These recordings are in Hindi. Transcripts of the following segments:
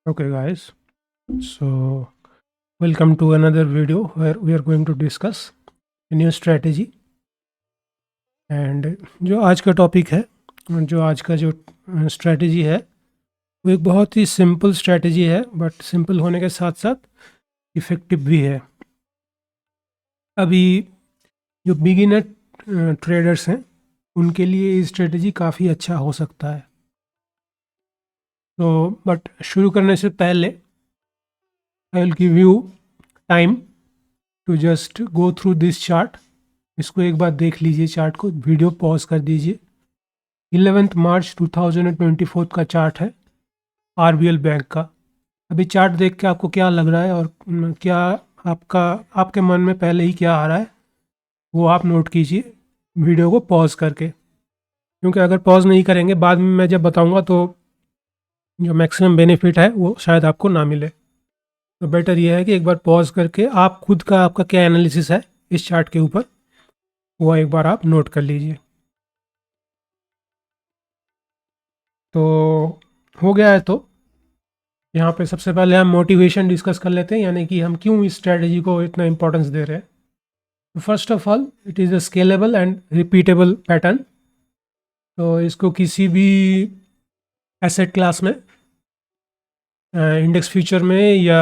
Okay, guys. So, welcome to another video where we are going to discuss a new strategy. And जो आज का टॉपिक है, जो आज का जो स्ट्रैटेजी है, वो एक बहुत ही सिंपल स्ट्रैटेजी है, बट सिंपल होने के साथ साथ इफ़ेक्टिव भी है। अभी जो बिगिनर ट्रेडर्स हैं, उनके लिए ये स्ट्रैटेजी काफ़ी अच्छा हो सकता है। तो बट शुरू करने से पहले I will give you time to just go through this chart. इसको एक बार देख लीजिए, चार्ट को, वीडियो पॉज कर दीजिए। 11 मार्च 2024 का चार्ट है आरबीएल बैंक का। अभी चार्ट देख के आपको क्या लग रहा है और क्या आपके मन में पहले ही क्या आ रहा है, वो आप नोट कीजिए वीडियो को पॉज करके, क्योंकि अगर पॉज नहीं करेंगे बाद में मैं जब बताऊंगा तो जो मैक्सिमम बेनिफिट है वो शायद आपको ना मिले। तो बेटर ये है कि एक बार पॉज करके आप खुद का आपका क्या एनालिसिस है इस चार्ट के ऊपर, वो एक बार आप नोट कर लीजिए। तो हो गया है, तो यहाँ पे सबसे पहले हम मोटिवेशन डिस्कस कर लेते हैं, यानी कि हम क्यों इस स्ट्रैटेजी को इतना इंपॉर्टेंस दे रहे हैं। First of all, it is a scalable and repeatable pattern. तो इसको किसी भी एसेट क्लास में, इंडेक्स फ्यूचर में या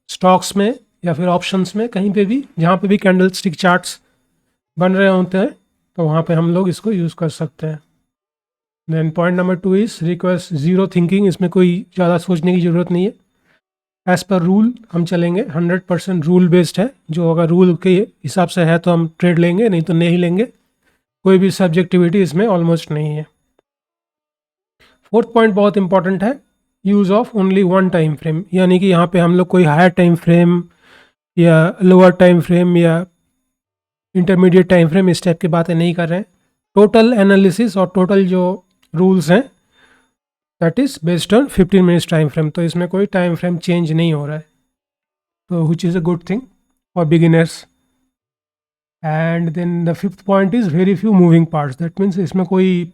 स्टॉक्स में या फिर ऑप्शंस में, कहीं पे भी जहाँ पे भी कैंडल स्टिक चार्ट्स बन रहे होते हैं, तो वहाँ पे हम लोग इसको यूज़ कर सकते हैं। Then point number 2 is request zero thinking. इसमें कोई ज़्यादा सोचने की ज़रूरत नहीं है। एज़ पर रूल हम चलेंगे, 100% रूल बेस्ड है। जो अगर रूल के हिसाब से है तो हम ट्रेड लेंगे, नहीं तो नहीं लेंगे। कोई भी सब्जेक्टिविटी इसमें ऑलमोस्ट नहीं है। फोर्थ पॉइंट बहुत इंपॉर्टेंट है, use of only one time frame, यानी कि यहाँ पे हम लोग कोई हायर टाइम फ्रेम या लोअर टाइम फ्रेम या इंटरमीडिएट टाइम फ्रेम इस टाइप की बातें नहीं कर रहे हैं। टोटल एनालिसिस और टोटल जो रूल्स हैं that is based on 15 minutes time frame. तो इसमें कोई टाइम फ्रेम चेंज नहीं हो रहा है, तो which is a good thing for beginners. And then the fifth point is very few moving parts. That means इसमें कोई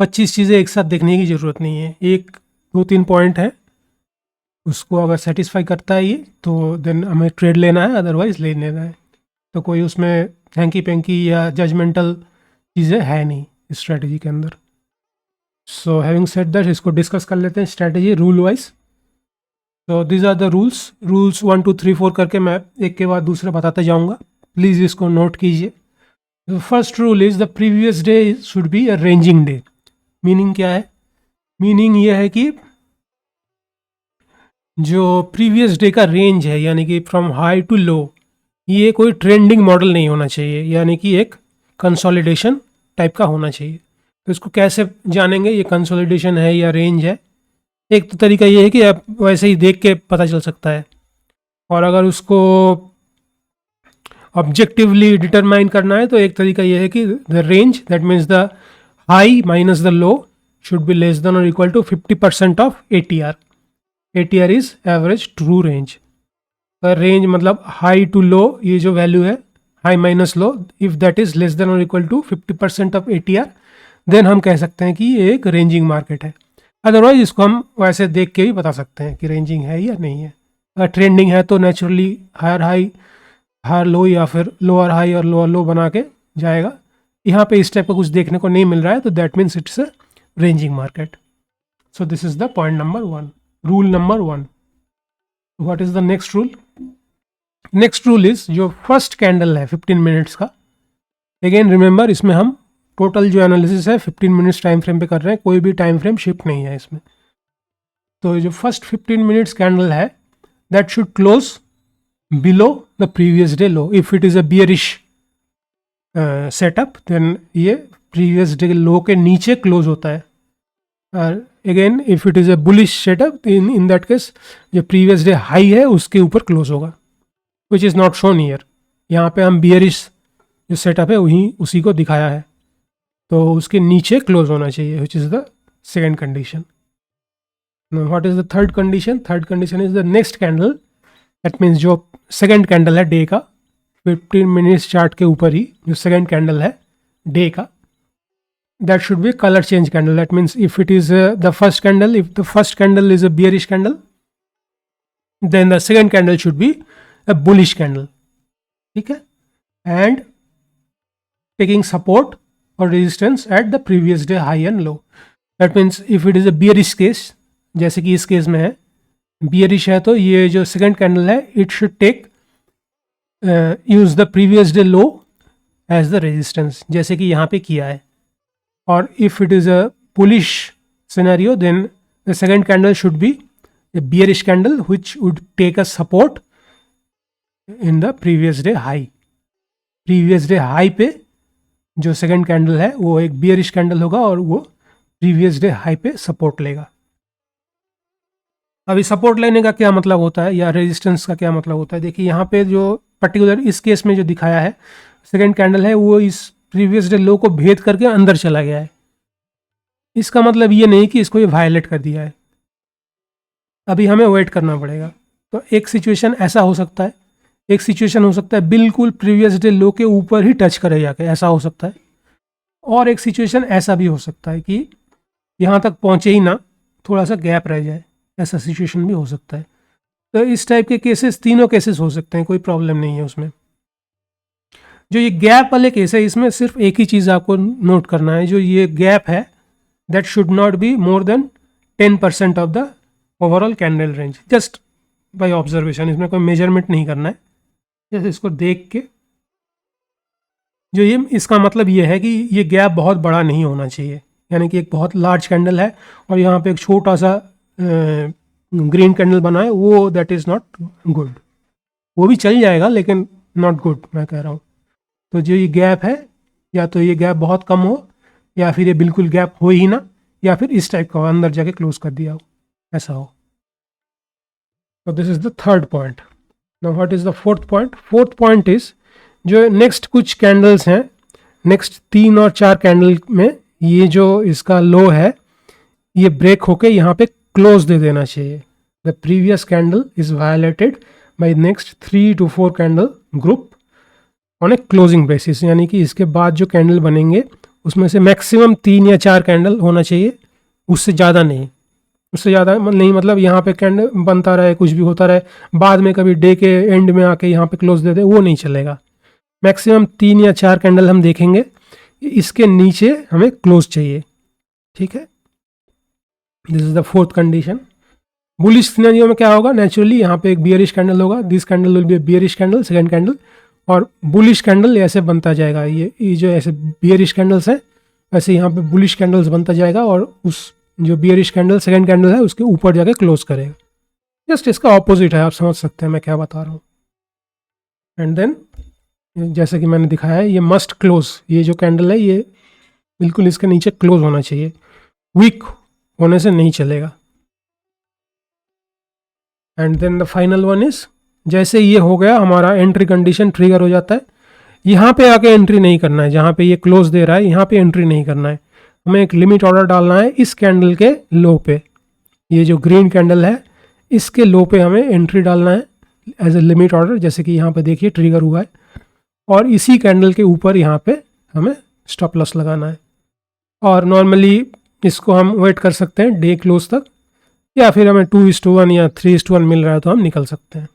25 चीज़ें एक साथ देखने की ज़रूरत नहीं है। एक 2-3 पॉइंट है, उसको अगर सेटिस्फाई करता है ये, तो देन हमें ट्रेड लेना है, अदरवाइज ले लेना है। तो कोई उसमें हैंकी पेंकी या जजमेंटल चीज़ें है नहीं इस स्ट्रैटेजी के अंदर। सो हैविंग सेड दैट, इसको डिस्कस कर लेते हैं strategy rule wise. So these are the rules 1 2 3 4 करके मैं एक के बाद दूसरे बताते जाऊँगा, प्लीज़ इसको नोट कीजिए। First rule is the previous day should be a ranging day. Meaning क्या है? मीनिंग ये है कि जो प्रीवियस डे का रेंज है, यानी कि फ्रॉम हाई टू लो, ये कोई ट्रेंडिंग मॉडल नहीं होना चाहिए, यानी कि एक कंसोलिडेशन टाइप का होना चाहिए। तो इसको कैसे जानेंगे ये कंसोलिडेशन है या रेंज है? एक तो तरीका ये है कि आप वैसे ही देख के पता चल सकता है, और अगर उसको ऑब्जेक्टिवली डिटरमाइन करना है तो एक तरीका ये है कि the range, that means the high minus the low, should be less than और equal to 50% of ATR। ATR is average true range. Range मतलब हाई टू लो, ये जो वैल्यू है high minus low, if that is less than और equal to 50% of ATR, then हम कह सकते हैं कि ये एक रेंजिंग मार्केट है। अदरवाइज इसको हम वैसे देख के भी बता सकते हैं कि रेंजिंग है या नहीं है। अगर ट्रेंडिंग है तो naturally higher high higher low या फिर लोअर हाई और लोअर लो बना के जाएगा। यहाँ पे इस टाइप का कुछ देखने को नहीं मिल रहा है, तो that means it's a ranging market. So this is the point number 1, rule number 1। What is the next rule? Next rule is जो फर्स्ट कैंडल है 15 मिनट्स का। अगेन रिमेंबर, इसमें हम टोटल जो एनालिसिस है 15 मिनट्स टाइम फ्रेम पे कर रहे हैं, कोई भी टाइम फ्रेम शिफ्ट नहीं है इसमें। तो जो फर्स्ट 15 मिनट्स कैंडल है that should close below the previous day low. If it is a bearish setup, then ये प्रीवियस डे लो के नीचे क्लोज होता है। Again if it is a bullish setup, in that case जो प्रीवियस डे हाई है उसके ऊपर क्लोज होगा, which is not shown here. यहाँ पे हम बियरिश जो सेटअप है वहीं उसी को दिखाया है, तो उसके नीचे क्लोज होना चाहिए, which is the second condition. What is the third condition? Third condition is the next candle. That means जो सेकेंड कैंडल है डे का, 15 मिनट्स चार्ट के ऊपर ही जो सेकेंड कैंडल है डे का, that should be color change candle. That means if it is the first candle, if the first candle is a bearish candle, then the second candle should be a bullish candle. ठीक है, and taking support or resistance at the previous day high and low. That means if it is a bearish case, जैसे कि इस केस में है bearish है, तो ये जो second candle है it should take use the previous day low as the resistance, जैसे कि यहाँ पे किया है. और if it is a bullish scenario, then the second candle should be a bearish candle which would take a support in the previous day high. previous day high पे जो सेकंड कैंडल है वो एक bearish कैंडल होगा और वो previous day high पे सपोर्ट लेगा. अभी सपोर्ट लेने का क्या मतलब होता है या रेजिस्टेंस का क्या मतलब होता है, देखिए यहाँ पे जो पर्टिकुलर इस केस में जो दिखाया है सेकंड कैंडल है वो इस प्रीवियस डे लो को भेद करके अंदर चला गया है. इसका मतलब ये नहीं कि इसको ये वायलेट कर दिया है, अभी हमें वेट करना पड़ेगा. तो एक सिचुएशन ऐसा हो सकता है, एक सिचुएशन हो सकता है बिल्कुल प्रीवियस डे लो के ऊपर ही टच करे जाके, ऐसा हो सकता है. और एक सिचुएशन ऐसा भी हो सकता है कि यहाँ तक पहुँचे ही ना, थोड़ा सा गैप रह जाए, ऐसा सिचुएशन भी हो सकता है. तो इस टाइप के केसेस, तीनों केसेस हो सकते हैं, कोई प्रॉब्लम नहीं है उसमें. जो ये गैप वाले केस है इसमें सिर्फ एक ही चीज़ आपको नोट करना है, जो ये गैप है that should not be more than 10% of the overall candle range. Just by observation, इसमें कोई मेजरमेंट नहीं करना है, जैसे इसको देख के जो ये इसका मतलब ये है कि ये गैप बहुत बड़ा नहीं होना चाहिए, यानी कि एक बहुत लार्ज कैंडल है और यहाँ पे एक छोटा सा ग्रीन कैंडल बना है, वो दैट इज़ नॉट गुड. वो भी चल जाएगा लेकिन नॉट गुड मैं कह रहा हूँ. तो जो ये गैप है, या तो ये गैप बहुत कम हो या फिर ये बिल्कुल गैप हो ही ना, या फिर इस टाइप का अंदर जाके क्लोज कर दिया हो, ऐसा हो. तो this is the third point. Now what is the fourth point? Fourth point is जो नेक्स्ट कुछ कैंडल्स हैं, नेक्स्ट 3 और 4 कैंडल में ये जो इसका लो है ये ब्रेक होके यहाँ पे क्लोज दे देना चाहिए. The previous candle is violated by next 3 to 4 candle group on a closing basis, यानी कि इसके बाद जो कैंडल बनेंगे उसमें से मैक्सिमम 3 या 4 कैंडल होना चाहिए, उससे ज़्यादा नहीं. उससे ज़्यादा नहीं मतलब यहाँ पे कैंडल बनता रहे, कुछ भी होता रहे, बाद में कभी डे के एंड में आके यहाँ पे क्लोज दे दे, वो नहीं चलेगा. मैक्सिमम 3 या 4 कैंडल हम देखेंगे, इसके नीचे हमें क्लोज चाहिए. ठीक है, this is the fourth condition. Bullish scenario में क्या होगा, नेचुरली यहाँ पे एक बियरिश कैंडल होगा, this candle will be bearish candle, second candle, और बुलिश कैंडल ऐसे बनता जाएगा. ये जो ऐसे बियरिश कैंडल्स हैं वैसे यहाँ पे बुलिश कैंडल्स बनता जाएगा और उस जो बियरिश कैंडल सेकंड कैंडल है उसके ऊपर जाके क्लोज करेगा. जस्ट इसका ऑपोजिट है, आप समझ सकते हैं मैं क्या बता रहा हूँ. एंड देन जैसे कि मैंने दिखाया है ये मस्ट क्लोज, ये जो कैंडल है ये बिल्कुल इसके नीचे क्लोज होना चाहिए, वीक होने से नहीं चलेगा. And then the final one is, जैसे ये हो गया हमारा एंट्री कंडीशन ट्रिगर हो जाता है, यहाँ पे आके एंट्री नहीं करना है, जहाँ पे ये क्लोज दे रहा है यहाँ पे एंट्री नहीं करना है, हमें एक लिमिट ऑर्डर डालना है इस कैंडल के लो पे. ये जो ग्रीन कैंडल है इसके लो पे हमें एंट्री डालना है एज ए लिमिट ऑर्डर, जैसे कि यहाँ पे देखिए ट्रिगर हुआ है, और इसी कैंडल के ऊपर यहाँ पे हमें स्टॉप लॉस लगाना है. और नॉर्मली इसको हम वेट कर सकते हैं डे क्लोज तक, या फिर हमें 2:1 या 3:1 मिल रहा है तो हम निकल सकते हैं.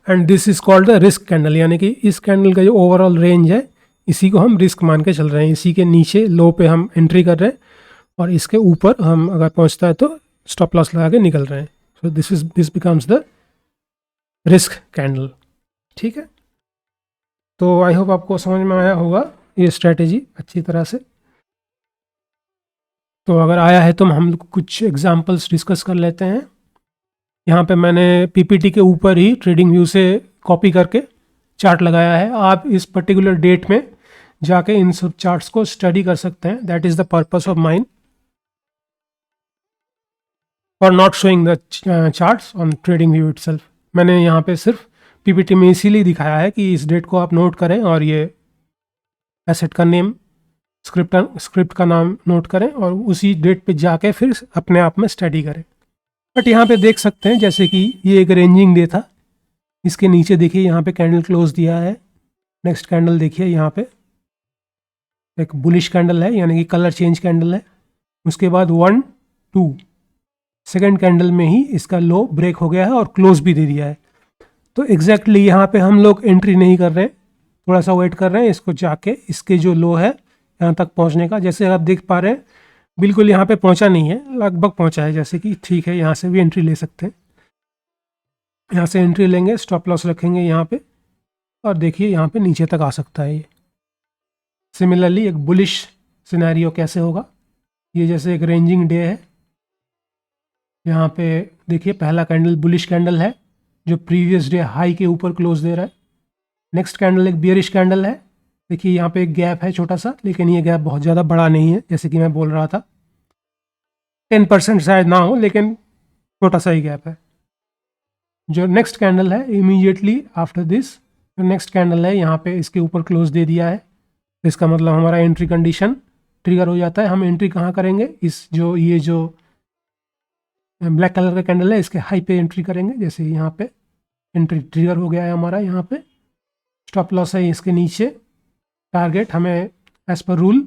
And this is called the risk candle, यानी कि इस कैंडल का जो ओवरऑल रेंज है इसी को हम रिस्क मान के चल रहे हैं. इसी के नीचे लो पे हम एंट्री कर रहे हैं और इसके ऊपर हम अगर पहुंचता है तो स्टॉप लॉस लगा के निकल रहे हैं. So this becomes the risk candle. ठीक है, तो आई होप आपको समझ में आया होगा ये स्ट्रेटेजी अच्छी तरह से. तो अगर आया है तो हम कुछ एग्जांपल्स डिस्कस कर लेते हैं. यहाँ पे मैंने पीपीटी के ऊपर ही ट्रेडिंग व्यू से कॉपी करके चार्ट लगाया है. आप इस पर्टिकुलर डेट में जाके इन सब चार्ट्स को स्टडी कर सकते हैं. That is the purpose of mine for not showing the charts on trading view itself. मैंने यहाँ पे सिर्फ पीपीटी में इसीलिए दिखाया है कि इस डेट को आप नोट करें और ये एसेट का नेम, स्क्रिप्ट का नाम नोट करें और उसी डेट पे जाके फिर अपने आप में स्टडी करें. बट यहाँ पे देख सकते हैं जैसे कि ये एक रेंजिंग डे था, इसके नीचे देखिए यहाँ पे कैंडल क्लोज दिया है. नेक्स्ट कैंडल देखिए यहाँ पे एक बुलिश कैंडल है, यानी कि कलर चेंज कैंडल है। उसके बाद 1 2 सेकेंड कैंडल में ही इसका लो ब्रेक हो गया है और क्लोज भी दे दिया है। तो एग्जैक्टली यहाँ पे हम लोग एंट्री नहीं कर रहे हैं, थोड़ा सा वेट कर रहे हैं इसको जाके इसके जो लो है यहाँ तक पहुँचने का। जैसे आप देख पा रहे हैं बिल्कुल यहाँ पे पहुँचा नहीं है, लगभग पहुँचा है, जैसे कि ठीक है यहाँ से भी एंट्री ले सकते हैं। यहाँ से एंट्री लेंगे, स्टॉप लॉस रखेंगे यहाँ पे और देखिए यहाँ पे नीचे तक आ सकता है ये। सिमिलरली एक बुलिश सिनेरियो कैसे होगा, ये जैसे एक रेंजिंग डे है, यहाँ पे देखिए पहला कैंडल बुलिश कैंडल है जो प्रीवियस डे हाई के ऊपर क्लोज दे रहा है। नेक्स्ट कैंडल एक बियरिश कैंडल है, देखिए यहाँ पे एक गैप है छोटा सा, लेकिन ये गैप बहुत ज़्यादा बड़ा नहीं है, जैसे कि मैं बोल रहा था 10% शायद ना हो, लेकिन छोटा सा ही गैप है। जो नेक्स्ट कैंडल है इमीडिएटली आफ्टर दिस, जो नेक्स्ट कैंडल है यहाँ पे इसके ऊपर क्लोज दे दिया है, तो इसका मतलब हमारा एंट्री कंडीशन ट्रिगर हो जाता है। हम एंट्री कहाँ करेंगे, इस जो ये जो ब्लैक कलर का कैंडल है इसके हाई पे एंट्री करेंगे। जैसे यहाँ पे एंट्री ट्रिगर हो गया है हमारा, यहाँ पे स्टॉप लॉस है इसके नीचे। टारगेट हमें एज पर रूल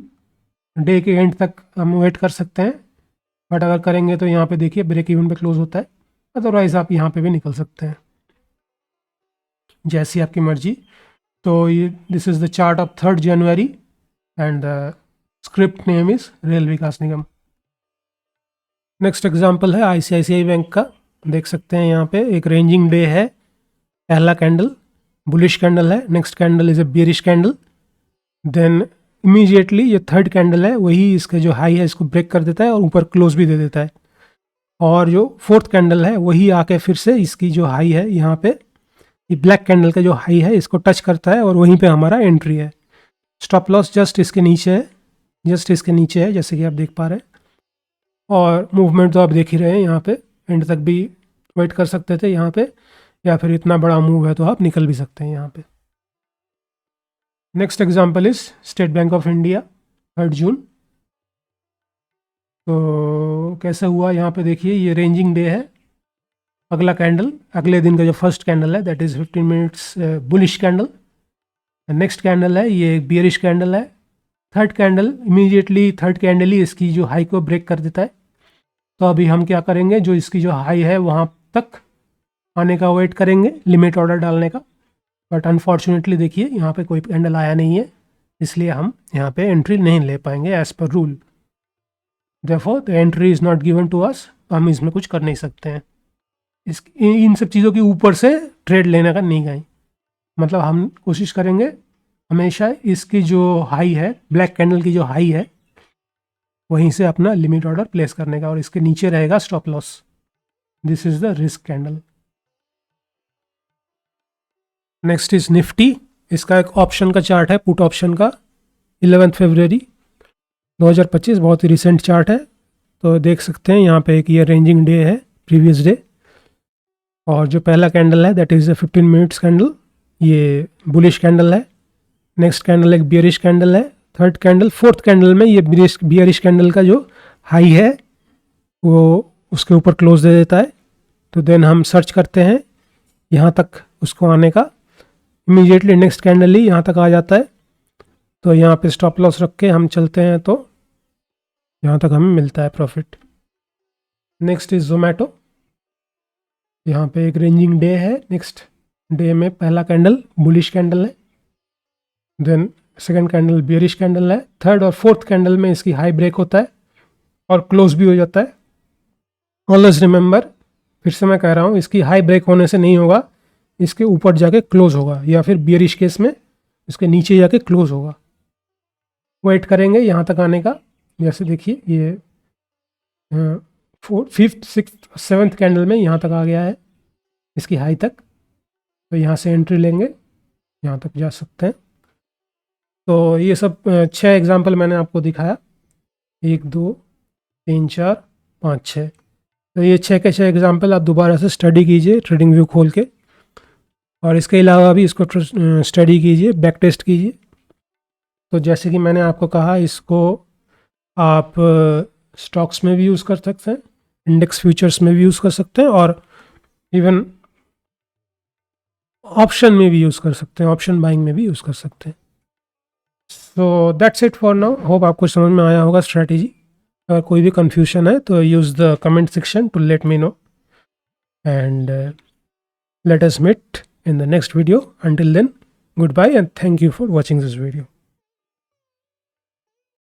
डे के एंड तक हम वेट कर सकते हैं, बट अगर करेंगे तो यहाँ पे देखिए ब्रेक इवन पे क्लोज होता है, अदरवाइज आप यहाँ पे भी निकल सकते हैं, जैसी आपकी मर्जी। तो ये this is the chart of 3rd January and the script name is rail Vikas Nigam. Next example है ICICI बैंक का, देख सकते हैं यहाँ पे एक रेंजिंग डे है, पहला कैंडल बुलिश कैंडल है, next candle is a bearish candle, then immediately ये 3rd कैंडल है वही इसका जो हाई है इसको ब्रेक कर देता है और ऊपर क्लोज भी दे देता है। और जो 4th कैंडल है वही आके फिर से इसकी जो हाई है यहाँ पे, ये ब्लैक कैंडल का जो हाई है इसको टच करता है और वहीं पे हमारा एंट्री है। स्टॉप लॉस जस्ट इसके नीचे है, जस्ट इसके नीचे है, जैसे कि आप देख पा रहे हैं। और मूवमेंट तो आप देख ही रहे हैं, यहाँ पे एंड तक भी वेट कर सकते थे यहाँ पे, या फिर इतना बड़ा मूव है तो आप निकल भी सकते हैं यहाँ पे। Next example is state bank of India 3rd जून। तो कैसा हुआ यहाँ पे देखिए, ये रेंजिंग डे है, अगला कैंडल अगले दिन का जो फर्स्ट कैंडल है that is 15 minutes bullish candle, next candle है ये बियरिश कैंडल है। 3rd candle immediately 3rd candle ही इसकी जो हाई को ब्रेक कर देता है। तो अभी हम क्या करेंगे, जो इसकी जो हाई है वहाँ तक आने का वेट करेंगे लिमिट ऑर्डर डालने का, बट अनफॉर्चुनेटली देखिए यहाँ पे कोई कैंडल आया नहीं है, इसलिए हम यहाँ पे एंट्री नहीं ले पाएंगे as per rule. Therefore the entry is not given to us, तो हम इसमें कुछ कर नहीं सकते हैं। इन सब चीज़ों के ऊपर से ट्रेड लेने का नहीं गए, मतलब हम कोशिश करेंगे हमेशा इसकी जो हाई है ब्लैक कैंडल की जो हाई है वहीं से अपना लिमिट ऑर्डर प्लेस करने का, और इसके नीचे रहेगा stop loss. This is the risk candle. Next is Nifty, इसका एक ऑप्शन का चार्ट है, पुट ऑप्शन का, 11 फरवरी 2025, बहुत ही रिसेंट चार्ट है। तो देख सकते हैं यहाँ पे एक ये रेंजिंग डे है प्रीवियस डे, और जो पहला कैंडल है that is a 15 minutes candle, ये बुलिश कैंडल है। नेक्स्ट कैंडल एक बियरिश कैंडल है। 3rd कैंडल 4th कैंडल में ये बियरिश कैंडल का जो हाई है वो उसके ऊपर क्लोज दे देता है। तो देन हम सर्च करते हैं यहाँ तक उसको आने का, इमीडिएटली नेक्स्ट कैंडल ही यहाँ तक आ जाता है। तो यहाँ पे स्टॉप लॉस रख के हम चलते हैं तो यहाँ तक हमें मिलता है प्रॉफिट। नेक्स्ट इज जोमेटो, यहाँ पे एक रेंजिंग डे है, नेक्स्ट डे में पहला कैंडल बुलिश कैंडल है, then second candle bearish candle है, 3rd और 4th कैंडल में इसकी हाई ब्रेक होता है और क्लोज भी हो जाता है। ऑलवेज रिमेंबर, फिर से मैं कह रहा हूँ, इसकी हाई ब्रेक होने से नहीं होगा, इसके ऊपर जाके क्लोज होगा, या फिर बियरिश केस में इसके नीचे जाके क्लोज होगा। वेट करेंगे यहाँ तक आने का, जैसे देखिए ये 5th 6th 7th कैंडल में यहाँ तक आ गया है इसकी हाई तक, तो यहाँ से एंट्री लेंगे, यहाँ तक जा सकते हैं। तो ये सब 6 एग्जांपल मैंने आपको दिखाया, 1 2 3 4 5 6। तो ये 6 के 6 एग्जांपल आप दोबारा से स्टडी कीजिए ट्रेडिंग व्यू खोल के, और इसके अलावा भी इसको स्टडी कीजिए, बैक टेस्ट कीजिए। तो जैसे कि मैंने आपको कहा, इसको आप स्टॉक्स में भी यूज़ कर सकते हैं, इंडेक्स फ्यूचर्स में भी यूज़ कर सकते हैं, और इवन ऑप्शन में भी यूज़ कर सकते हैं, ऑप्शन बाइंग में भी यूज़ कर सकते हैं। So that's it for now. Hope आपको समझ में आया होगा स्ट्रैटेजी. अगर कोई भी कंफ्यूजन है तो use the comment section two let me know, and let us meet in the next video. Until then, goodbye and thank you for watching this video.